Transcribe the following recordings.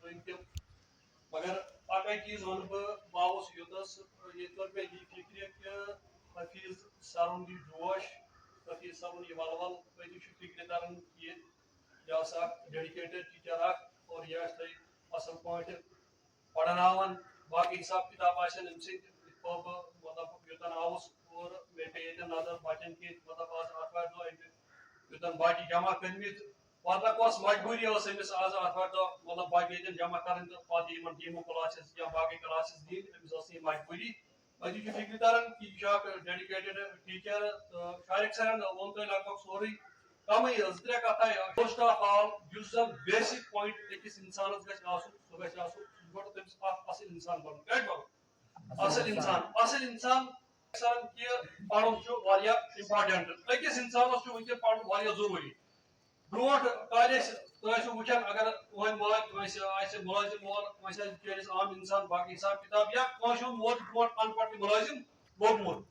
تم مگر اکے چیز ون باوس یوتس یہ کر مے یہ فکر کہ حفیظ سرن یہ جوش حفیظ سرن یہ ولول تھی فکر کران یہ سا ڈیڈیکیٹڈ ٹیچر اور یہ اصل پہ پڑھان باقی حساب کتاب آن ام سی مطلب یوتن آوس اور مے پے یہ نظر بچن کی مطلب آج آتوار دہ یوتن بچہ جمع کرمت پتہ کس مجبوری امس آج آتوار دہ مطلب بچہ یہ جمع کریں تو پتہ ان ڈیمو کلاسز یا باقی کلاسز دین امس یہ مجبوری پتہ یہ فکر تران کہ یہ ڈیڈیکیٹڈ ٹیچر تو شارق سرن وون تھی لگ بھگ سوری کمی زٕ ترٛےٚ کتھا فسٹ آف آل یُس زن بیسک پوائنٹ أکِس انسانس گژھِ آسُن سُہ گژھِ آسُن گۄڈٕ تٔمِس اکھ اصل انسان بنُن کیٛازِ بنُن اصل انسان کہ پڑھن واریاہ امپارٹنٹ أکِس انسانس ونکٮ۪ن پڑھن واریاہ ضروٗری برونٛٹھ کالہِ ٲسۍ وٕچھان اگر تُہنٛدۍ مٲلۍ کٲنٛسہِ آسہِ مُلٲزِم مول کٲنٛسہِ آسہِ بِچٲرِس عام انسان باقٕے حساب کِتاب یا کٲنٛسہِ ہُنٛد مول برونٛٹھ ان پڑھ مُلٲزِم لوٚگمُت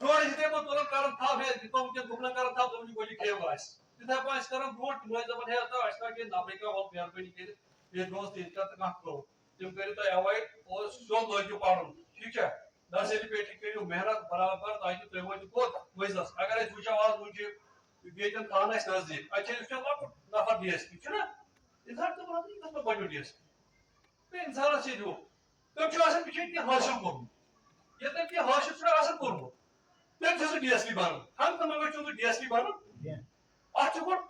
برونٛٹھ یِتھٕے پٲٹھۍ تُلان کران تھاو ہے دِتو ونکٮ۪ن گُپنن کران تھاو دپان گوٚلی کھیٚیِو آسہِ تِتھٕے پٲٹھۍ ٲسۍ کران برونٛٹھ تِم ٲسۍ دپان ہے تہٕ اَسہِ کَر کینٛہہ نفرٕے کانٛہہ وَل مہربٲنی کٔرِتھ ییٚتہِ روز تیٚتہِ کر تہٕ کانٛہہ کٲم تِم کٔرِو تُہۍ ایوایڈ اور سیوٚد لٲگِو پَرُن ٹھیٖک چھا نرسری پیٹھ کٔرِو محنت برابر تاکہِ تُہۍ وٲتِو کوٚت مٔنزِلس اگر أسۍ وٕچھو آز وٕنۍ چھِ ییٚتٮ۪ن تھانہٕ اَسہِ نزدیٖک اَتہِ چھِ أسۍ وٕچھان لۄکُٹ نفر ڈی ایس پی چھُنہ اِنسان چھُ دپان یہِ کَتھ منٛز بَنیو ڈی ایس پی تہٕ اِنسانس چھِ ہیوٗ تٔمۍ چھُ آسان بِچٲرۍ کینٛہہ حٲصِل کوٚرمُت ییٚلہِ تٔمۍ کینٛہہ حٲصِل چھُ آسان کوٚرمُت تیٚلہِ چھُ سُہ ڈی ایس پی بنان ہنٛگہٕ تہٕ منٛگہٕ چھُ سُہ ڈی ایس پی بنان اتھ چھُ گۄڈٕ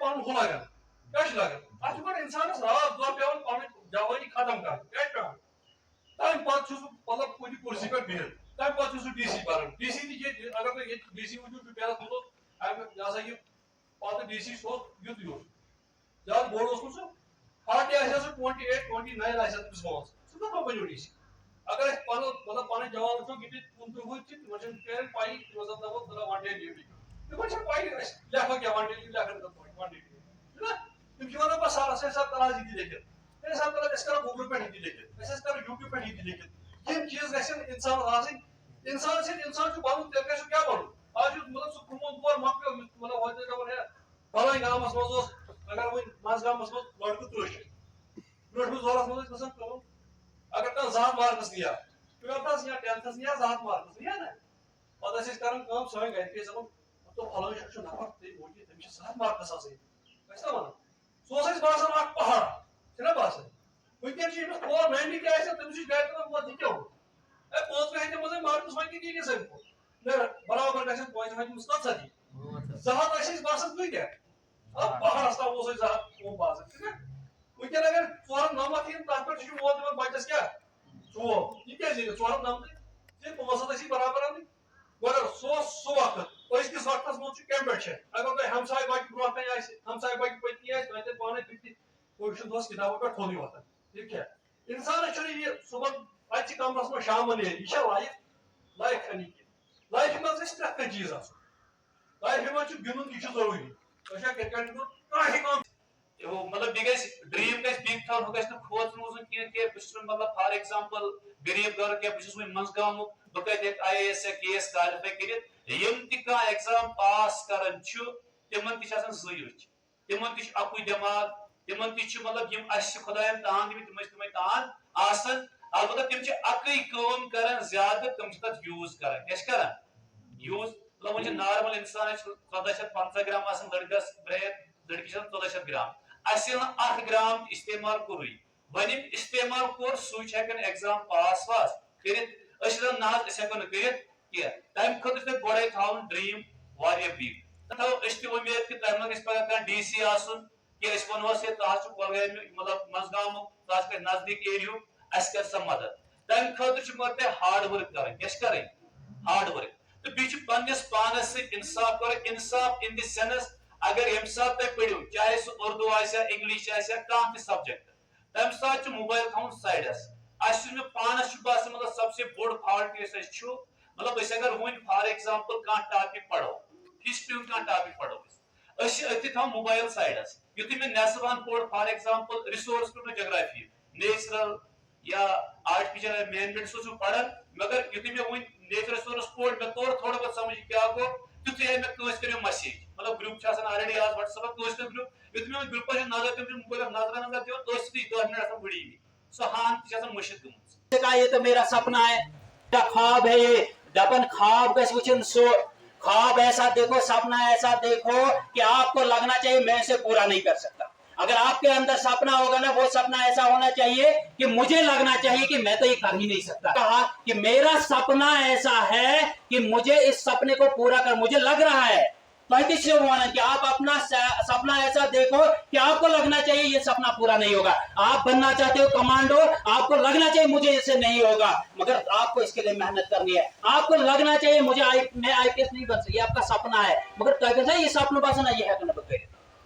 پَنُن ہُہ لگان کیٛاہ چھُ لگان اتھ چھُ گۄڈٕ اِنسانس رات دۄہ پیٚوان پنٕنۍ جوٲنی ختم کرٕنۍ کیٛاہ چھُ پیٚوان تمہِ پتہٕ چھُ سُہ مطلب کُنہِ کُرسی پٮ۪ٹھ بِہِتھ تمہِ پتہٕ چھُ سُہ ڈی سی بنان ڈی سی تہِ چھِ اگر تُہۍ ییٚتہِ ڈی سی وٕچھِو شُپینس منٛز اوس امہِ یہِ ہسا یہِ پتہٕ ڈی سی سُہ اوس یُتھ یُتھ زیادٕ بوٚڑ اوس نہٕ سُہ 40 آسہِ سُہ 28 29 آسہِ تٔمِس وٲنٛس سُہ کتھ منٛز بنیو ڈی سی اگر أسۍ پنُن مطلب پنٕنۍ جوان وٕچھو ییٚتہِ 29 وُہٕرۍ چھِ تِمن چھنہٕ بِچارٮ۪ن پیی تِمن زن دپو تُلو ون ڈے ڈیوٹی تِمن چھنہٕ پیی أسۍ لیکھو کیٛاہ ون ڈے لیکھن کتھ پٲٹھۍ ون ڈے ڈیوٹی چھُنہ تِم چھِ ونان پتہٕ سرس ہے سر ترٛاو یہِ تہِ لیکھِتھ ہے سر ترٛاو أسۍ کرو گوٗگلہٕ پٮ۪ٹھ یہِ تہِ لیکھِتھ أسۍ حظ کرو یوٗٹیوب پٮ۪ٹھ یہِ تہِ لیکھِتھ یِم چیٖز گژھن انسانس آسٕنۍ انسانس ییٚلہِ انسان چھُ بنُن تیٚلہِ گژھِ سُہ کیٛاہ بنُن آز چھُ مطلب سُہ کھُلوُن دور مۄکلیو مطلب وۄنۍ ٲسۍ دپان ہے فلٲنۍ گامس منٛز اوس اگر وۄنۍ منٛز گامس منٛز لڑکہٕ 30 چھِ برونٛٹھمِس دورس منٛز ٲسۍ گژھان کٲم اگر کانٛہہ 2 ہتھ مارکس نِیا 12تھس یا 10تھس نِیا 2 ہتھ مارکس نِیا نا پتہٕ ٲسۍ أسۍ کران کٲم سٲنۍ گرِکۍ ٲسۍ دپان مطلب فلٲنۍ شخص چھُ نفر تٔمۍ موٗدۍ تٔمِس چھِ 2 ہتھ مارکس آسان ٲسۍ نا ونان سُہ اوس اَسہِ باسان اکھ پہاڑ چھُنہ باسان ونکٮ۪ن چھِ أمِس 490 تہِ آسہِ تٔمِس چھُ گرِ دپان وۄنۍ یہِ کیٛاہ اوس ہے 5 ہَتہِ منٛزٕے مارکس وۄنۍ کِتھ یی سٲنۍ پوٚت نہ برابر گژھن 5 ہَتہِ منٛز 17 2 ہتھ ٲسۍ اَسہِ باسان کۭتیاہ پہاڑس تام اوس اَسہِ 2 ہتھ باسان چھُنہ ونکٮ۪ن اگر 490 یِن تتھ پٮ۪ٹھ چھُ مول دِوان بچس کیٛاہ 4 یہِ کیٛازِ یی 490 ژےٚ 5 ہتھ ٲسی برابر اَنٕنۍ مگر سُہ اوس سُہ وقت أزکِس وقتس منٛز چھُ کمپِٹشن اگر تۄہہِ ہمساے بچہِ برونٛٹھ کنہِ آسہِ ہمساے بچہِ پٔتکِنۍ آسہِ تۄہہِ تیٚلہِ پانے فِکرِ پُش چھُ دۄہس کِتابن پٮ۪ٹھ تھوٚدُے وۄتھان ٹھیٖک چھا انسانس چھُنہٕ یہِ صُبحن اَتہِ چھِ کمرس منٛز شامن نیرِ یہِ چھا لایف چھنہٕ یہِ کینٛہہ لایفہِ منٛز گژھِ پرٛٮ۪تھ کانٛہہ چیٖز آسُن لایفہِ منٛز چھُ گِنٛدُن یہِ چھُ ضروٗری تۄہہِ چھا کرکٹ گِنٛدُن کانٛہہ ہیٚکہِ مطلب بیٚیہِ گژھِ ڈریٖم گژھِ بِگ تھاوُن ہُہ گژھِ نہٕ کھوژُن ووژُن کینٛہہ کہِ بہٕ چھُس مطلب فار ایگزامپل غریٖب گرُک یا بہٕ چھُس وُنہِ منٛز گامُک بہٕ کتہِ ہیٚکہٕ IAS یا KS کالِفاے کٔرِتھ یِم تہِ کانٛہہ ایگزام پاس کران چھُ تِمن تہِ چھِ آسان 2 أچھ تِمن تہِ چھُ اکُے دٮ۪ماغ تِمن تہِ چھُ مطلب یِم اَسہِ چھِ خۄداین تان دِمٕتۍ تِم ٲسۍ تِمے تان آسان البتہ تِم چھِ اکٕے کٲم کران زیادٕ تِم چھِ تتھ یوٗز کران کیٛاہ چھِ کران یوٗز مطلب وۄنۍ چھِ نارمل انسانس 1450 گرام آسان لڑکس برین لڑکی چھِ آسان 1400 گرام اَسہِ ییٚلہِ نہٕ 8 گرام تہِ استعمال کوٚرُے وۄنۍ ییٚمۍ استعمال کوٚر سُے چھُ ہٮ۪کان ایگزام پاس واس کٔرِتھ أسۍ چھِ دپان نہ حظ أسۍ ہٮ۪کو نہٕ کٔرِتھ کینٛہہ تمہِ خٲطرٕ چھُ تۄہہِ گۄڈے تھاوُن ڈریٖم واریاہ بِگ تھاوو أسۍ تہِ وۄمید کہِ تۄہہِ منٛز گژھِ پگاہ کانٛہہ ڈی سی آسُن کہِ أسۍ ونہوس ہے ژٕ حظ چھُکھ کۄلگامہِ مطلب منٛزگامُک ژٕ حظ چھُکھ نزدیٖک ایریُک اَسہِ کر سا مدد تمہِ خٲطرٕ چھُ مگر تۄہہِ ہاڈ ؤرک کرٕنۍ کیٛاہ چھِ کرٕنۍ ہاڈ ؤرک تہٕ بیٚیہِ چھُ پننِس پانس سۭتۍ انصاف کرُن انصاف ان دِ سینس اگر ییٚمہِ ساتہٕ تُہۍ پٔرِو چاہے سُہ اردوٗ آسیا انگلش آسیا کانٛہہ تہِ سبجیکٹ تمہِ ساتہٕ چھُ موبایل تھاوُن سایڈس اَسہِ چھُ مےٚ پانس چھُ باسان مطلب سب سے بوٚڑ فالٹ یُس اَسہِ چھُ مطلب أسۍ اگر وُنۍ فار ایگزامپل کانٛہہ ٹاپِک پرو ہسٹری ہُنٛد کانٛہہ ٹاپِک پرو أسۍ چھِ أتھی تھاوان موبایل سایڈس یُتھُے مےٚ نٮ۪صبان پوٚر فار ایگزامپل رِسورس پٮ۪ٹھ جگرافی نیچرل یا آرٹِفِشل مین میڈ سُہ چھُ پران مگر یُتھُے مےٚ وُنۍ نیچرل رِسورس پوٚر مےٚ توٚر تھوڑا بہت سمجھ کیٛاہ گوٚو تیتھے میں کٲنٛسہِ کٔرِو مسیج مطلب گروپ چھِ آسان آلریڈی آز WhatsApp کٲنٛسہِ کٔرِو گروپ یُتھ مےٚ گروپس نظر تٔمۍ موبایلس نظر دِوان تٔتھۍ سۭتی 10 منٹ آسان بٔڑی سۄ ہان تہِ چھِ آسان مٔشِتھ گٔمٕژ. یہ تو میرا سپنا ہے میرا خواب ہے یہ دپن خواب گژھِ وٕچھُن سُہ خواب ایسا دیکھو سپنا ایسا دیکھو کہ آپ کو لگنا چاہیے میں اسے پورا نہیں کر سکتا. اگر آپ کے اندر سپنا ہوگا نا وہ سپنا ایسا ہونا چاہیے کہ مجھے لگنا چاہیے کہ میں تو یہ کر ہی نہیں سکتا. کہا کہ میرا سپنا ایسا ہے کہ مجھے اس سپنے کو پورا کر مجھے لگ رہا ہے کہ آپ اپنا سپنا ایسا دیکھو کہ آپ کو لگنا چاہیے یہ سپنا پورا نہیں ہوگا. آپ بننا چاہتے ہو کمانڈو آپ کو لگنا چاہیے مجھے اس سے نہیں ہوگا مگر آپ کو اس کے لیے محنت کرنی ہے. آپ کو لگنا چاہیے مجھے میں IPS نہیں بن سکتی. آپ کا سپنا ہے مگر یہ سپنا بسنا یہ ہے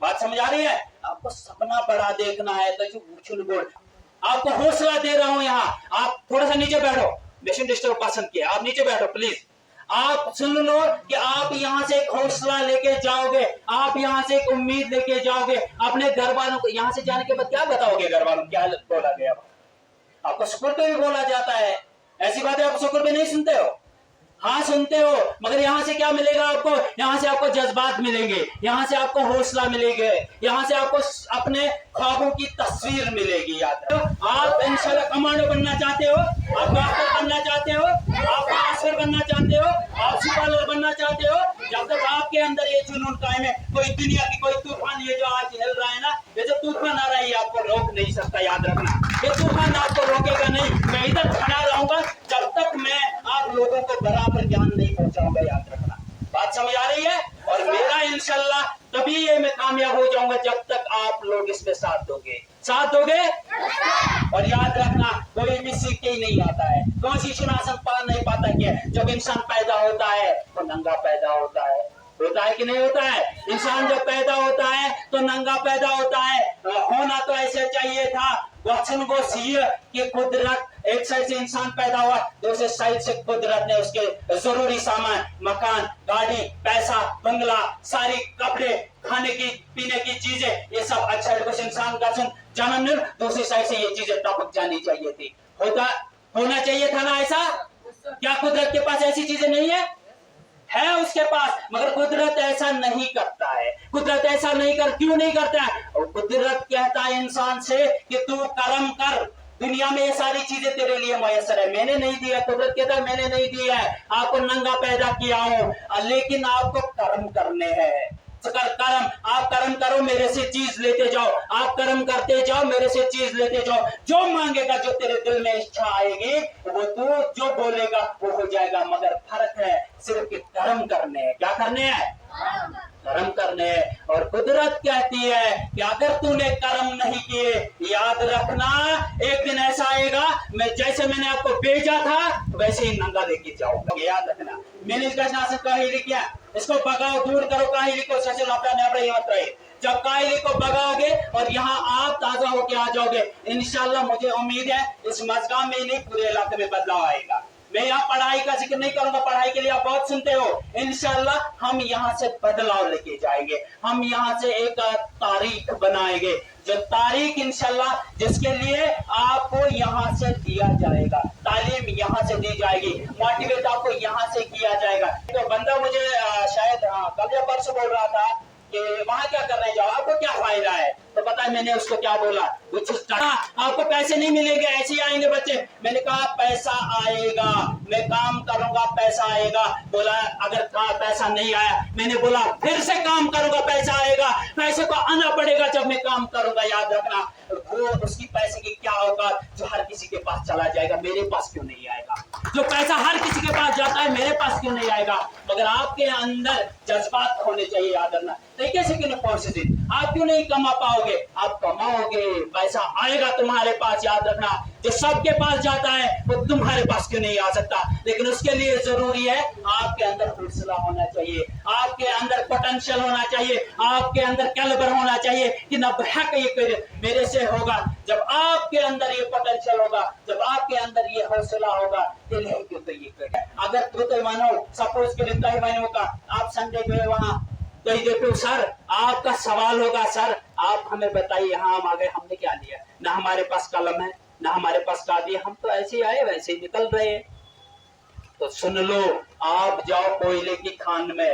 بات سمجھ آ رہی ہے. آپ کو سپنا بڑا دیکھنا ہے تو آپ کو حوصلہ دے رہا ہوں. یہاں آپ تھوڑا سا نیچے بیٹھو مشن ڈسٹرب پسند کیا آپ نیچے بیٹھو پلیز. آپ سن لو کہ آپ یہاں سے ایک حوصلہ لے کے جاؤ گے آپ یہاں سے ایک امید لے کے جاؤ گے اپنے گھر والوں کو. یہاں سے جانے کے بعد کیا بتاؤ گے گھر والوں کیا بولا گیا آپ کو سکول پہ بھی بولا جاتا ہے ایسی باتیں آپ سکول پہ نہیں سنتے ہو. ہاں سنتے ہو مگر یہاں سے کیا ملے گا آپ کو یہاں سے آپ کو جذبات ملیں گے یہاں سے آپ کو حوصلہ ملے گا یہاں سے آپ کو اپنے خوابوں کی تصویر ملے گی. یاد آپ انشاءاللہ کمانڈو بننا چاہتے ہو آپ ڈاکٹر بننا چاہتے ہو آپ آفیسر بننا چاہتے ہو آپ سپالر بننا چاہتے ہو جب تک آپ کے اندر یہ جنون قائم ہے کوئی دنیا کی کوئی طوفان یہ جو آج ہل رہا ہے نا یہ جو طوفان آ رہا ہے یہ آپ کو روک نہیں سکتا. یاد رکھنا یہ طوفان آپ کو روکے گا نہیں. میں ادھر کھڑا رہوں گا جب تک میں آپ لوگوں کو برابر جان نہیں پہنچاؤں گا. یاد رکھنا بات سمجھ آ رہی ہے. اور میرا انشاءاللہ تبھی یہ میں کامیاب ہو جاؤں گا جب تک آپ لوگ اس میں ساتھ دو گے اور یاد رکھنا کوئی بھی سیکھ کے ہی نہیں آتا ہے. کون سی شناسن پا نہیں پاتا کیا جب انسان پیدا ہوتا ہے تو ننگا پیدا ہوتا ہے کہ نہیں ہوتا ہے. انسان جب پیدا ہوتا ہے تو ننگا پیدا ہوتا ہے. ہونا تو ایسے چاہیے تھا وچن کو سیے کہ قدرت ایک سائڈ سے انسان پیدا ہوا دوسرے سائڈ سے قدرت نے اس کے ضروری سامان مکان گاڑی پیسہ بنگلہ ساری کپڑے کھانے کی پینے کی چیزیں یہ سب اچھا کچھ انسان کا جنم نے دوسری سائڈ سے یہ چیزیں ٹپک جانی چاہیے تھی. ہونا چاہیے تھا نا ایسا. کیا قدرت کے پاس ایسی چیزیں نہیں ہے اس کے پاس مگر قدرت ایسا نہیں کرتا ہے. قدرت ایسا کیوں نہیں کرتا ہے. اور قدرت کہتا ہے انسان سے کہ تو کرم کر دنیا میں یہ ساری چیزیں تیرے لیے میسر ہے میں نے نہیں دیا. قدرت کہتا ہے میں نے نہیں دیا ہے آپ کو ننگا پیدا کیا ہوں لیکن آپ کو کرم کرنے ہیں. کرم آپ کرم کرو میرے سے چیز لیتے جاؤ آپ کرم کرتے جاؤ میرے سے چیز لیتے جاؤ. جو مانگے گا جو تیرے دل میں اچھا آئے گی وہ تو جو بولے گا وہ ہو جائے گا. مگر فرق ہے صرف کہ کرم کرنے ہیں. کیا کرنے ہیں کرم کرنے ہیں. اور قدرت کہتی ہے کہ اگر تو نے کرم نہیں کیے یاد رکھنا ایک دن ایسا آئے گا میں جیسے میں نے آپ کو بھیجا تھا ویسے ہی ننگا لے کے جاؤں گا. یاد رکھنا میں نے اس کا شاست کاہلی کیا اس کو بگاؤ دور کرو کاہلی کو سچل اپنا نیبر یہ مت رہے. جب کاہلی کو بگاؤ گے اور یہاں آپ تازہ ہو کے آ جاؤ گے انشاءاللہ مجھے امید ہے اس مزگاہ میں نہیں پورے علاقے میں بدلاؤ آئے گا. میں یہاں پڑھائی کا ذکر نہیں کروں گا پڑھائی کے لیے آپ بہت سنتے ہو. انشاءاللہ ہم یہاں سے بدلاؤ لے کے جائیں گے ہم یہاں سے ایک تاریخ بنائیں گے جو تاریخ انشاءاللہ جس کے لیے آپ کو یہاں سے دیا جائے گا تعلیم یہاں سے دی جائے گی موٹیویٹ آپ کو یہاں سے کیا جائے گا. تو بندہ مجھے شاید کل یا پرسوں بول رہا تھا کہ وہاں کیا کرنے جاؤ آپ کو کیا فائدہ ہے تو پتا ہے میں نے اس کو کیا بولا آپ کو پیسے نہیں ملیں گے ایسے ہی آئیں گے بچے. میں نے کہا پیسہ آئے گا میں کام کروں گا پیسہ آئے گا. بولا اگر پیسہ نہیں آیا میں نے بولا پھر سے کام کروں گا پیسہ آئے گا. پیسے کو آنا پڑے گا جب میں کام کروں گا. یاد رکھنا وہ اس کی پیسے کی کیا ہوگا جو ہر کسی کے پاس چلا جائے گا میرے پاس کیوں نہیں آئے گا. جو پیسہ ہر کسی کے پاس جاتا ہے میرے پاس کیوں نہیں آئے گا. مگر آپ کے اندر جذبات ہونے چاہیے. یاد رکھنا کیسے کیوں آپ کیوں نہیں کما پاؤ گے آپ کماؤ گے پیسہ آئے گا تمہارے پاس. یاد رکھنا جو سب کے پاس جاتا ہے وہ تمہارے پاس کیوں نہیں آ سکتا. لیکن اس کے لیے ضروری ہے آپ کے اندر حوصلہ ہونا چاہیے آپ کے اندر پوٹینشیل ہونا چاہیے آپ کے اندر کیلبر ہونا چاہیے کہ نہ بحق یہ میرے سے ہوگا. جب آپ کے اندر یہ پوٹینشیل ہوگا جب آپ کے اندر یہ حوصلہ ہوگا دل ہے کیوں تو یہ کرے. اگر تو مانو سپوز کے لیے مانو کا آپ سنڈے گئے وہاں تو یہ دیکھو سر آپ کا سوال ہوگا سر آپ ہمیں بتائیے ہاں ہم آگے ہم نے کیا لیا نہ ہمارے پاس قلم ہے نہ ہمارے پاس کاغذ ہم تو ایسے ہی آئے ویسے ہی نکل رہے ہیں. تو سن لو آپ جاؤ کوئلے کی کھان میں